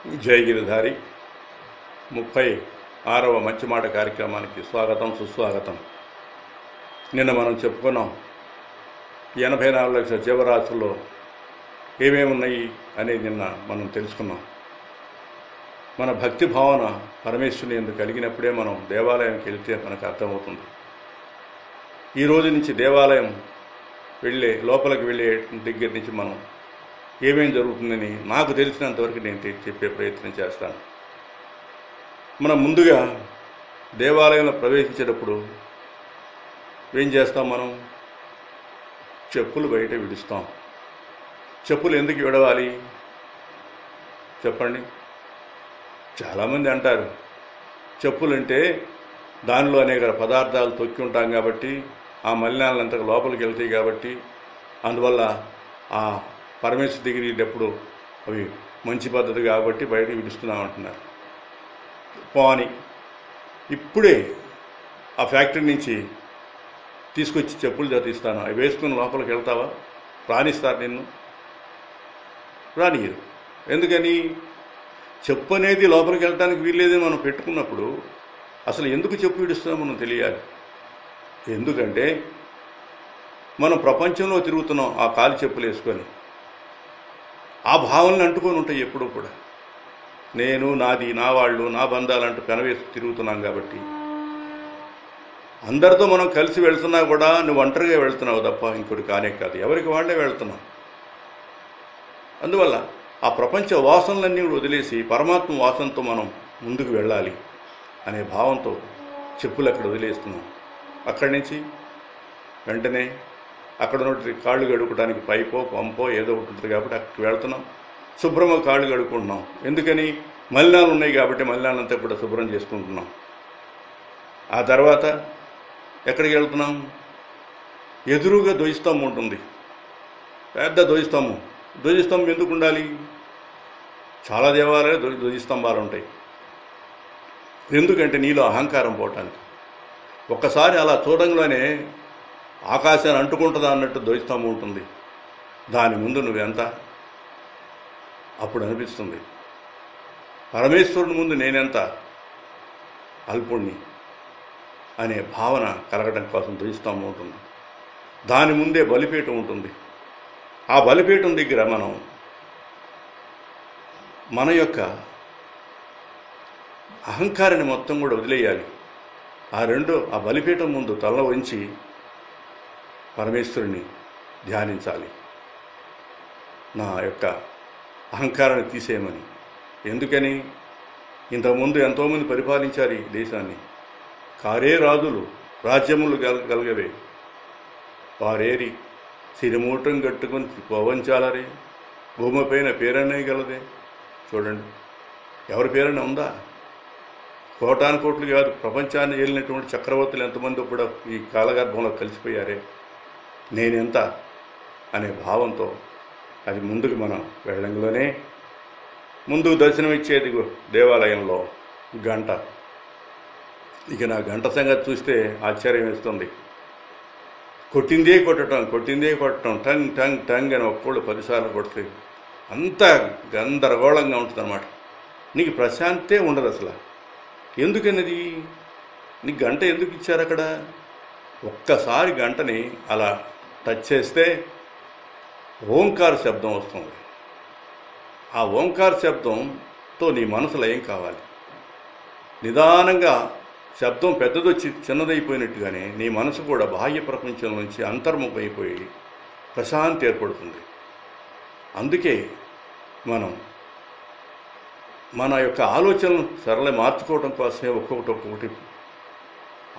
జయగిరిధారి 36వ మంచి మాట కార్యక్రమానికి స్వాగతం సుస్వాగతం. నిన్న మనం చెప్పుకున్నాం 84 లక్షల జీవరాశుల్లో ఏమేమి ఉన్నాయి అనేది నిన్న మనం తెలుసుకున్నాం. మన భక్తి భావన పరమేశ్వరుని ఎందుకు కలిగినప్పుడే మనం దేవాలయంకి వెళ్తే మనకు అర్థమవుతుంది. ఈ రోజు నుంచి దేవాలయం లోపలికి వెళ్ళే దగ్గర నుంచి మనం ఏమేం జరుగుతుందని నాకు తెలిసినంతవరకు నేను చెప్పే ప్రయత్నం చేస్తాను. మనం ముందుగా దేవాలయంలో ప్రవేశించేటప్పుడు ఏం చేస్తాం? మనం చెప్పులు బయట విడుస్తాం. చెప్పులు ఎందుకు విడవాలి చెప్పండి. చాలామంది అంటారు చెప్పులు అంటే దానిలో అనేక పదార్థాలు తొక్కి ఉంటాం కాబట్టి, ఆ మలినాలంతా లోపలికి వెళ్తాయి కాబట్టి, అందువల్ల ఆ పరమేశ్వర దగ్గర వెళ్ళేటప్పుడు అవి మంచి పద్ధతి కాబట్టి బయట విడుస్తున్నామంటున్నారు. పోని ఇప్పుడే ఆ ఫ్యాక్టరీ నుంచి తీసుకొచ్చి చెప్పులు తీస్తాను, అవి వేసుకుని లోపలికి వెళ్తావా? రానిస్తారు నిన్ను? రానియరు. ఎందుకని? చెప్పు అనేది లోపలికి వెళ్ళటానికి వీల్లేదని మనం పెట్టుకున్నప్పుడు అసలు ఎందుకు చెప్పు విడుస్తున్నామో మనం తెలియాలి. ఎందుకంటే మనం ప్రపంచంలో తిరుగుతున్నాం ఆ కాలి చెప్పులు వేసుకొని. ఆ భావనలు అంటుకొని ఉంటాయి ఎప్పుడూ కూడా. నేను, నాది, నా వాళ్ళు, నా బంధాలు అంటూ పెనవేసి తిరుగుతున్నాం కాబట్టి అందరితో మనం కలిసి వెళ్తున్నా కూడా నువ్వు ఒంటరిగా వెళ్తున్నావు తప్ప ఇంకోటి కానే కాదు, ఎవరికి వాళ్ళే వెళ్తున్నాం. అందువల్ల ఆ ప్రపంచ వాసనలన్నీ వదిలేసి పరమాత్మ వాసనతో మనం ముందుకు వెళ్ళాలి అనే భావంతో చెప్పులు అక్కడ వదిలేస్తున్నాం. అక్కడి నుంచి వెంటనే అక్కడ నుండి కాళ్ళు కడుక్కోవడానికి పైపో పంపో ఏదో ఒకటి ఉంటుంది కాబట్టి అక్కడికి వెళ్తున్నాం. శుభ్రంగా కాళ్ళు కడుక్కుంటున్నాం. ఎందుకని? మలినాలు ఉన్నాయి కాబట్టి మలినాలంతా కూడా శుభ్రం చేసుకుంటున్నాం. ఆ తర్వాత ఎక్కడికి వెళ్తున్నాం? ఎదురుగా ధ్వజస్తంభం ఉంటుంది, పెద్ద ధ్వజస్తంభం. ధ్వజస్తంభం ఎందుకు ఉండాలి? చాలా దేవాలయాలు ధ్వజస్తంభాలు ఉంటాయి. ఎందుకంటే నీలో అహంకారం పోవటానికి. ఒక్కసారి అలా చూడంగానే ఆకాశాన్ని అంటుకుంటుందా అన్నట్టు ధ్వజస్తంభం ఉంటుంది. దాని ముందు నువ్వెంత? అప్పుడు అనిపిస్తుంది పరమేశ్వరుని ముందు నేనెంత అల్పుణ్ణి అనే భావన కలగడం కోసం ధ్వజస్తంభం ఉంటుంది. దాని ముందే బలిపీఠం ఉంటుంది. ఆ బలిపీఠం దగ్గర మన యొక్క అహంకారాన్ని మొత్తం కూడా వదిలేయాలి. ఆ బలిపీఠం ముందు తల వంచి పరమేశ్వరుని ధ్యానించాలి. నా యొక్క అహంకారాన్ని తీసేయమని. ఎందుకని? ఇంతకుముందు ఎంతోమంది పరిపాలించారు ఈ దేశాన్ని. కారే రాజులు రాజ్యములు కలగవే, వారేరి సిరిమూటం కట్టుకుని పవంచాలరే, భూమిపైన పేరనే గలదే. చూడండి, ఎవరి పేరనే ఉందా? కోటాను కోట్లు కాదు, ప్రపంచాన్ని ఏలినటువంటి చక్రవర్తులు ఎంతమంది కూడా ఈ కాలగర్భంలో కలిసిపోయారే. నేనెంత అనే భావంతో అది ముందుకు మనం వెళ్ళంలోనే ముందుకు దర్శనమిచ్చేది దేవాలయంలో గంట. ఇక నా గంట సంగతి చూస్తే ఆశ్చర్యం వేస్తుంది. కొట్టిందే కొట్టడం టంగ్ టంగ్ టంగ్ అని ఒక్కళ్ళు 10 సార్లు కొడితే అంత గందరగోళంగా ఉంటుంది అన్నమాట. నీకు ప్రశాంతే ఉండదు అసలు. ఎందుకన్నది? నీకు గంట ఎందుకు ఇచ్చారు అక్కడ? ఒక్కసారి గంటని అలా టచ్ చేస్తే ఓంకార శబ్దం వస్తుంది. ఆ ఓంకార శబ్దంతో నీ మనసులో ఏం కావాలి? నిదానంగా శబ్దం పెద్దదొచ్చి చిన్నదైపోయినట్టుగానే నీ మనసు కూడా బాహ్య ప్రపంచం నుంచి అంతర్ముఖమైపోయి ప్రశాంతి ఏర్పడుతుంది. అందుకే మనం మన యొక్క ఆలోచనలు మార్చుకోవడం కోసమే ఒక్కొక్కటి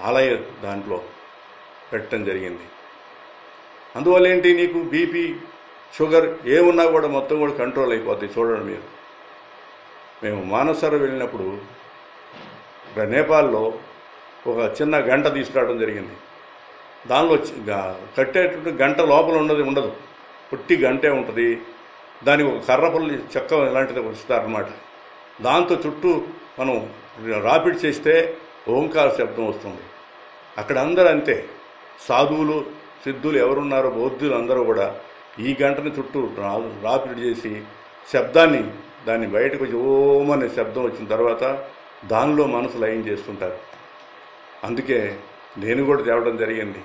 ఆలయ దాంట్లో పెట్టడం జరిగింది. అందువల్ల ఏంటి? నీకు బీపీ, షుగర్ ఏమున్నా కూడా మొత్తం కూడా కంట్రోల్ అయిపోతాయి. చూడండి మీరు, మేము మానసరోవర్ వెళ్ళినప్పుడు నేపాల్లో ఒక చిన్న గంట తీసుకురావడం జరిగింది. దానిలో కట్టేటువంటి గంట లోపల ఉండదు, పుట్టి గంటే ఉంటుంది. దానికి ఒక కర్రపల్లి చెక్క ఇలాంటిది వస్తారనమాట. దాంతో చుట్టూ మనం రాపిడ్ చేస్తే ఓంకార శబ్దం వస్తుంది. అక్కడ అందరూ అంతే, సాధువులు, సిద్ధులు ఎవరున్నారో బౌద్ధులు అందరూ కూడా ఈ గంటని చుట్టూ రాపిడ్ చేసి శబ్దాన్ని దాన్ని బయటకు వచ్చి ఓమనే శబ్దం వచ్చిన తర్వాత దానిలో మనసు లయం చేసుకుంటారు. అందుకే నేను కూడా తేవడం జరిగింది.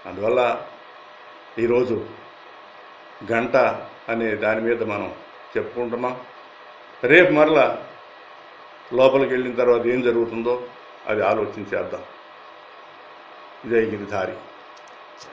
అందువల్ల ఈరోజు గంట అనే దాని మీద మనం చెప్పుకుంటున్నాం. రేపు మరలా లోపలికి వెళ్ళిన తర్వాత ఏం జరుగుతుందో అది ఆలోచించేద్దాం. జై గిరిధారి.